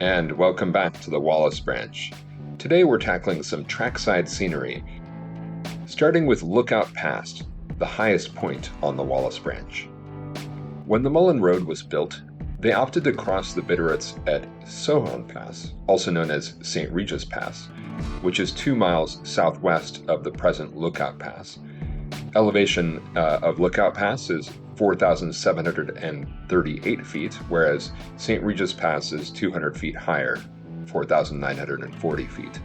and welcome back to the Wallace branch. Today we're tackling some trackside scenery, starting with Lookout Pass, the highest point on the Wallace branch. When the Mullen Road was built, they opted to cross the Bitterroots at Sohan Pass, also known as St. Regis Pass, which is 2 miles southwest of the present Lookout Pass. Elevation of Lookout Pass is 4,738 feet, whereas St. Regis Pass is 200 feet higher, 4,940 feet.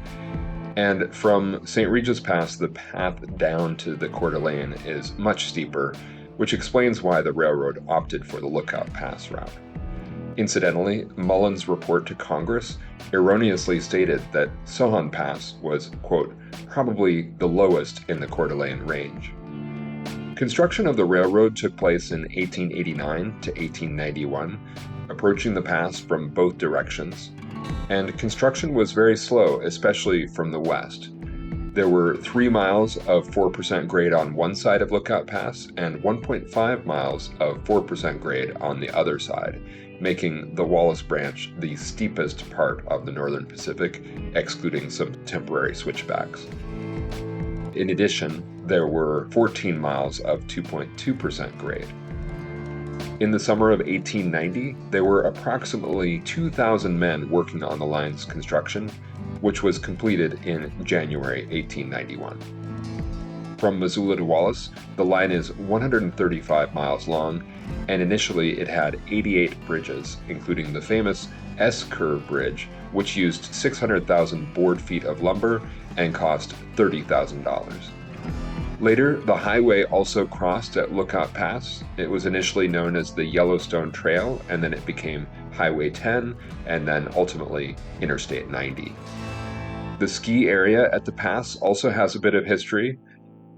And from St. Regis Pass, the path down to the Coeur d'Alene is much steeper, which explains why the railroad opted for the Lookout Pass route. Incidentally, Mullen's report to Congress erroneously stated that Sohan Pass was, quote, probably the lowest in the Coeur d'Alene range. Construction of the railroad took place in 1889 to 1891, approaching the pass from both directions, and construction was very slow, especially from the west. There were 3 miles of 4% grade on one side of Lookout Pass and 1.5 miles of 4% grade on the other side, making the Wallace Branch the steepest part of the Northern Pacific, excluding some temporary switchbacks. In addition, there were 14 miles of 2.2% grade. In the summer of 1890, there were approximately 2,000 men working on the line's construction, which was completed in January 1891. From Missoula to Wallace, the line is 135 miles long, and initially it had 88 bridges, including the famous S-curve bridge, which used 600,000 board feet of lumber and cost $30,000. Later, the highway also crossed at Lookout Pass. It was initially known as the Yellowstone Trail, and then it became Highway 10, and then ultimately Interstate 90. The ski area at the pass also has a bit of history.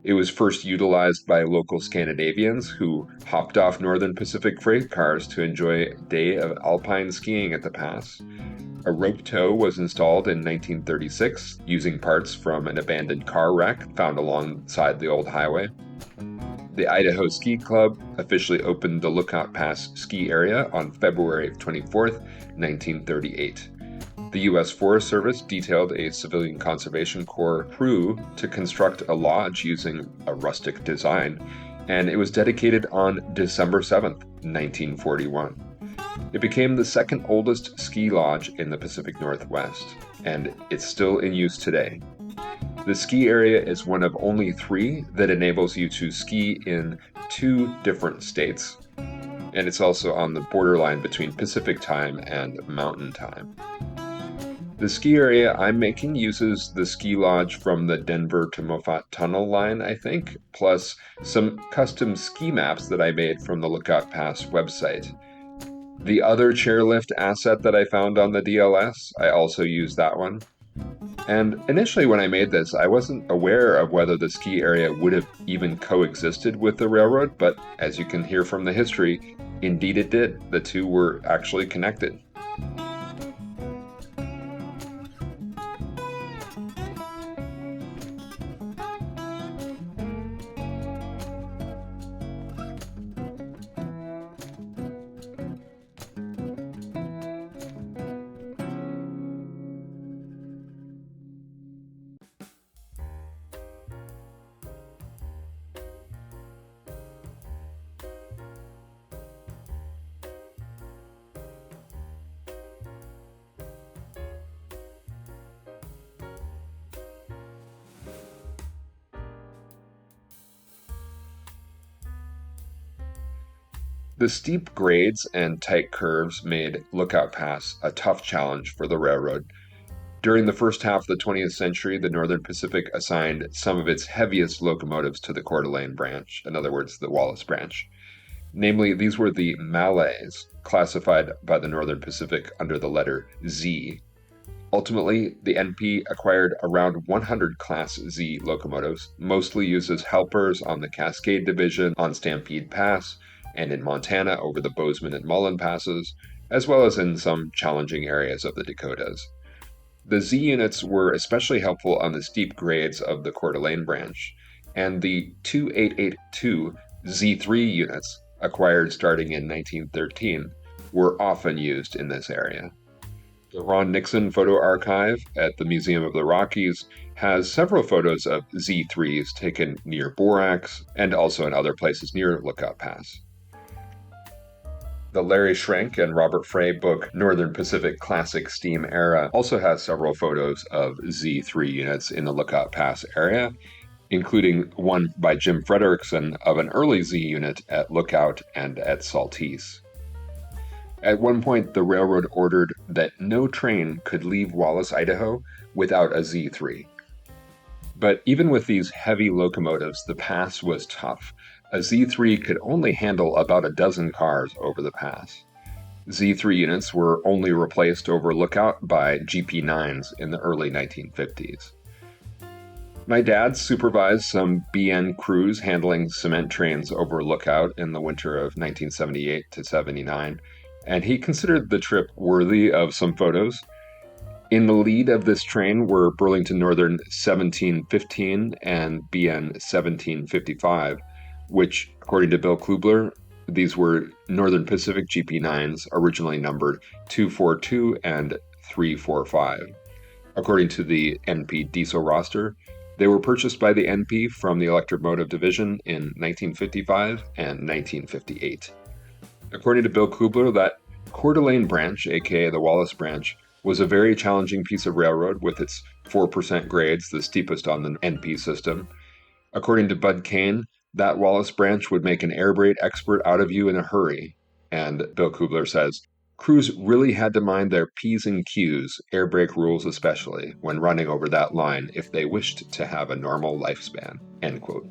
It was first utilized by local Scandinavians who hopped off Northern Pacific freight cars to enjoy a day of alpine skiing at the pass. A rope tow was installed in 1936 using parts from an abandoned car wreck found alongside the old highway. The Idaho Ski Club officially opened the Lookout Pass ski area on February 24, 1938. The U.S. Forest Service detailed a Civilian Conservation Corps crew to construct a lodge using a rustic design, and it was dedicated on December 7, 1941. It became the second oldest ski lodge in the Pacific Northwest, and it's still in use today. The ski area is one of only 3 that enables you to ski in 2 different states, and it's also on the borderline between Pacific Time and Mountain Time. The ski area I'm making uses the ski lodge from the Denver to Moffat Tunnel line, I think, plus some custom ski maps that I made from the Lookout Pass website. The other chairlift asset that I found on the DLS, I also used that one. And initially when I made this, I wasn't aware of whether the ski area would have even coexisted with the railroad, but as you can hear from the history, indeed it did. The two were actually connected. The steep grades and tight curves made Lookout Pass a tough challenge for the railroad. During the first half of the 20th century, the Northern Pacific assigned some of its heaviest locomotives to the Coeur d'Alene branch, in other words, the Wallace branch. Namely, these were the Malays, classified by the Northern Pacific under the letter Z. Ultimately, the NP acquired around 100 Class Z locomotives, mostly used as helpers on the Cascade Division on Stampede Pass, and in Montana over the Bozeman and Mullen Passes, as well as in some challenging areas of the Dakotas. The Z units were especially helpful on the steep grades of the Coeur d'Alene branch, and the 2882 Z3 units, acquired starting in 1913, were often used in this area. The Ron Nixon Photo Archive at the Museum of the Rockies has several photos of Z3s taken near Borax and also in other places near Lookout Pass. The Larry Schrenk and Robert Frey book, Northern Pacific Classic Steam Era, also has several photos of Z3 units in the Lookout Pass area, including one by Jim Frederickson of an early Z unit at Lookout and at Saltese. At one point, the railroad ordered that no train could leave Wallace, Idaho, without a Z3. But even with these heavy locomotives, the pass was tough. A Z3 could only handle about a dozen cars over the pass. Z3 units were only replaced over Lookout by GP9s in the early 1950s. My dad supervised some BN crews handling cement trains over Lookout in the winter of 1978 to 79, and he considered the trip worthy of some photos. In the lead of this train were Burlington Northern 1715 and BN 1755, which, according to Bill Klubler, these were Northern Pacific GP9s, originally numbered 242 and 345. According to the NP diesel roster, they were purchased by the NP from the Electromotive Division in 1955 and 1958. According to Bill Kubler, that Coeur d'Alene branch, aka the Wallace branch, was a very challenging piece of railroad with its 4% grades, the steepest on the NP system. According to Bud Kane, that Wallace branch would make an air brake expert out of you in a hurry. And Bill Kubler says, crews really had to mind their P's and Q's, air brake rules especially, when running over that line if they wished to have a normal lifespan. End quote.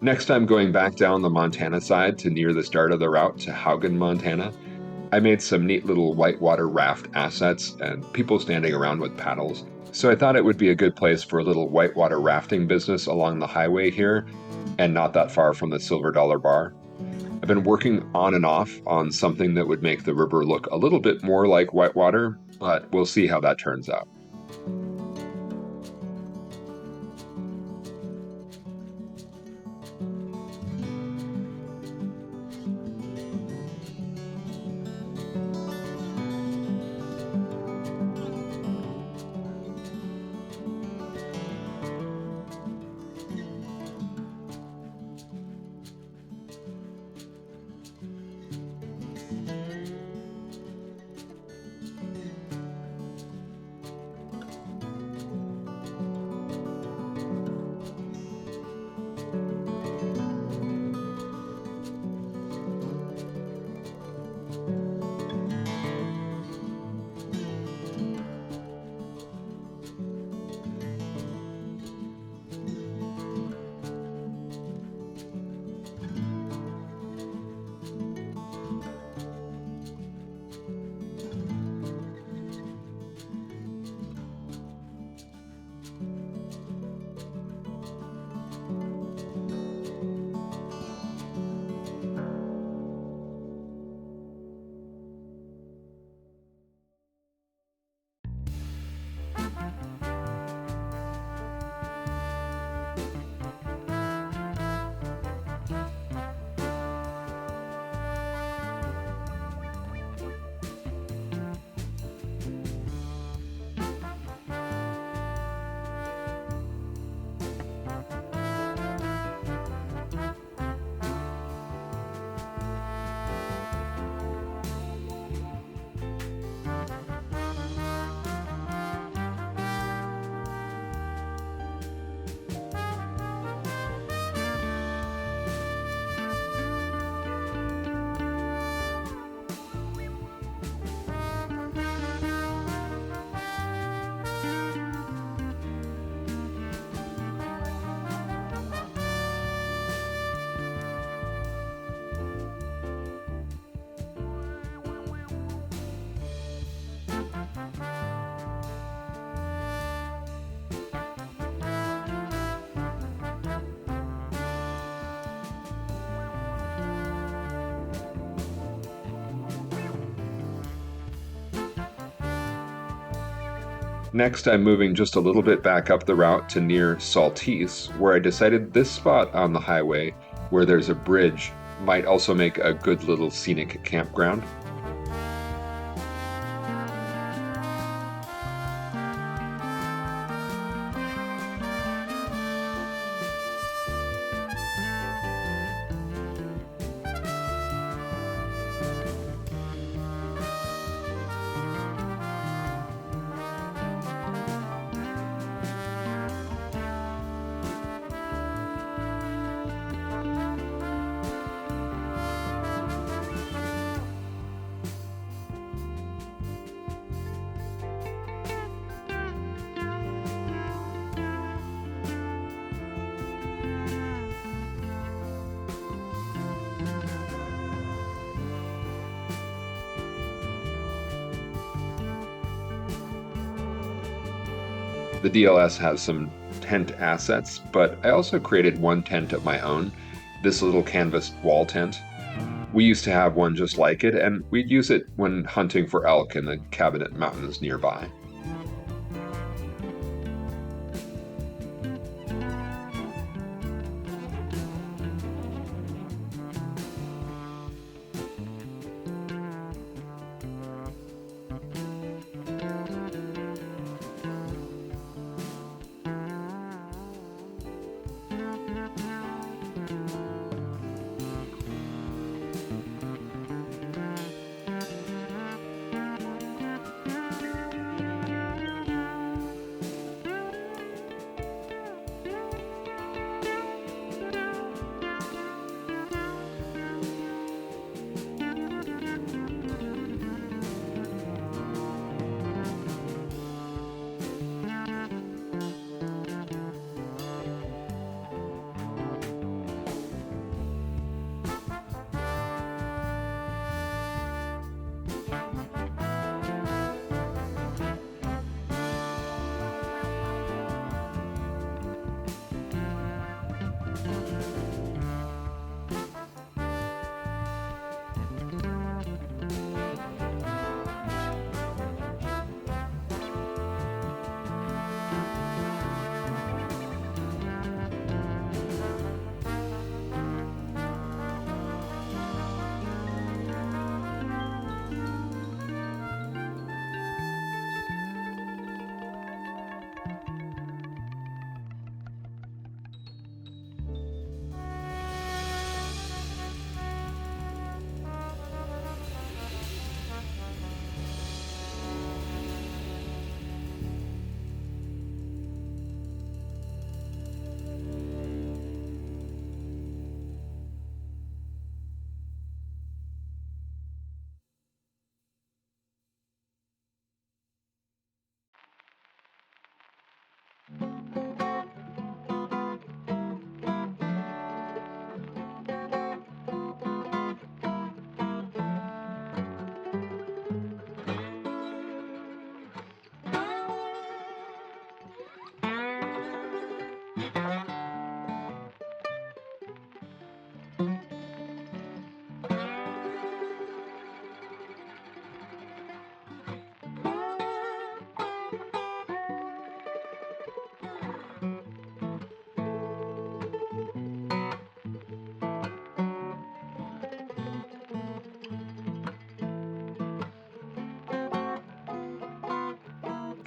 Next, I'm going back down the Montana side to near the start of the route to Haugen, Montana. I made some neat little whitewater raft assets and people standing around with paddles, so I thought it would be a good place for a little whitewater rafting business along the highway here and not that far from the Silver Dollar Bar. I've been working on and off on something that would make the river look a little bit more like whitewater, but we'll see how that turns out. Next, I'm moving just a little bit back up the route to near Saltese, where I decided this spot on the highway, where there's a bridge, might also make a good little scenic campground. The DLS has some tent assets, but I also created one tent of my own, this little canvas wall tent. We used to have one just like it, and we'd use it when hunting for elk in the Cabinet Mountains nearby.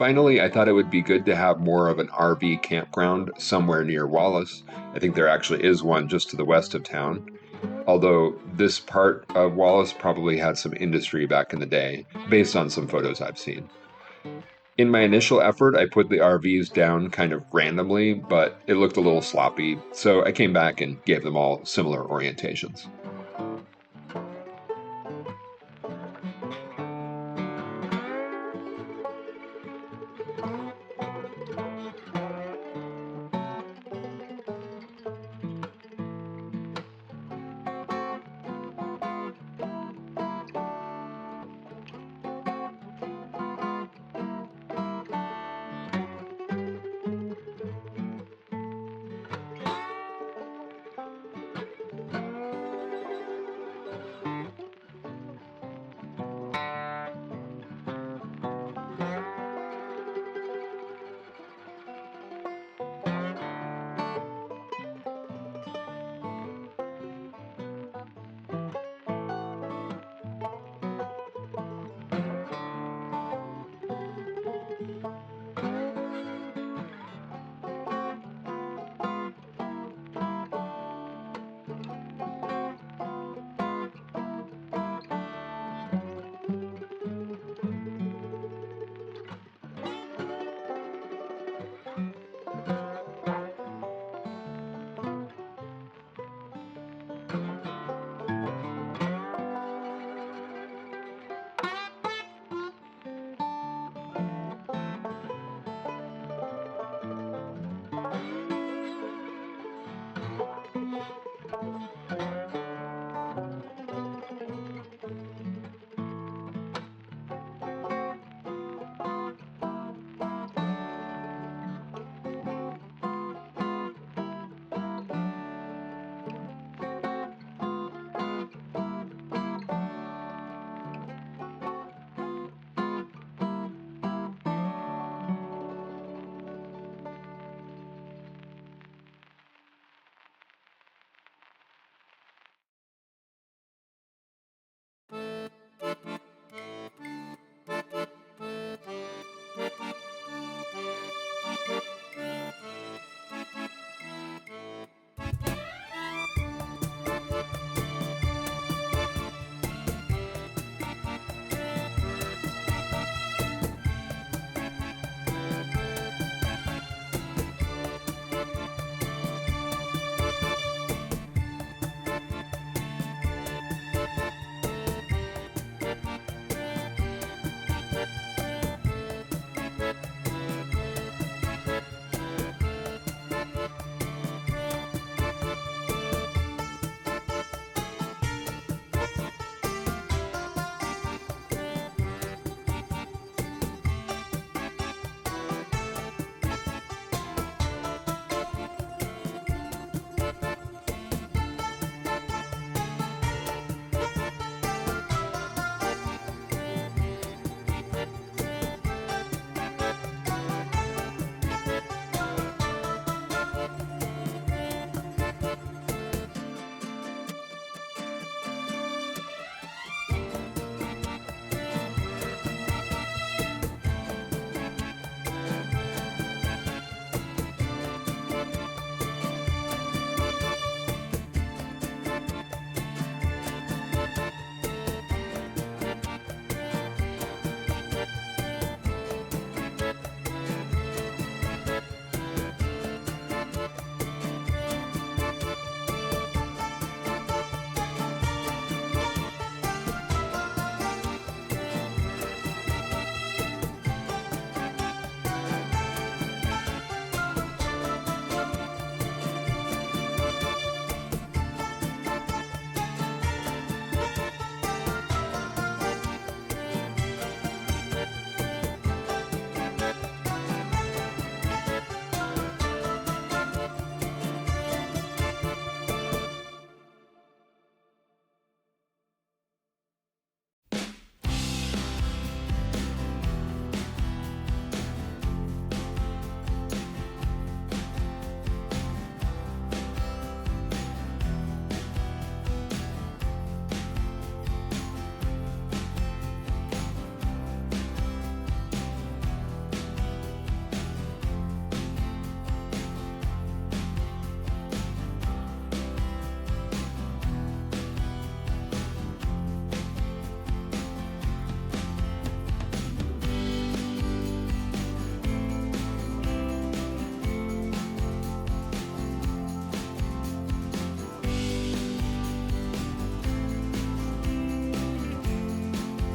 Finally, I thought it would be good to have more of an RV campground somewhere near Wallace. I think there actually is one just to the west of town, although this part of Wallace probably had some industry back in the day, based on some photos I've seen. In my initial effort, I put the RVs down kind of randomly, but it looked a little sloppy, so I came back and gave them all similar orientations.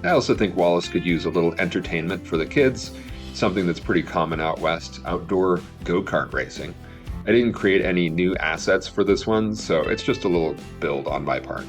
I also think Wallace could use a little entertainment for the kids, something that's pretty common out west, outdoor go-kart racing. I didn't create any new assets for this one, so it's just a little build on my part.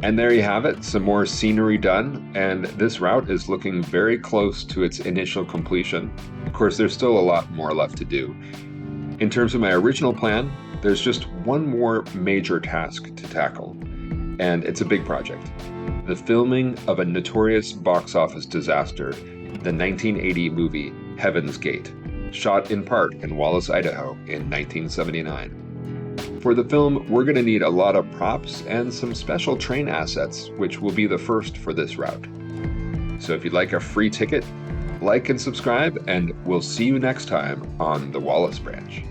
And there you have it, some more scenery done, and this route is looking very close to its initial completion. Of course, there's still a lot more left to do. In terms of my original plan, there's just one more major task to tackle, and it's a big project. The filming of a notorious box office disaster, the 1980 movie Heaven's Gate, shot in part in Wallace, Idaho in 1979. For the film, we're going to need a lot of props and some special train assets, which will be the first for this route. So if you'd like a free ticket, like and subscribe, and we'll see you next time on the Wallace Branch.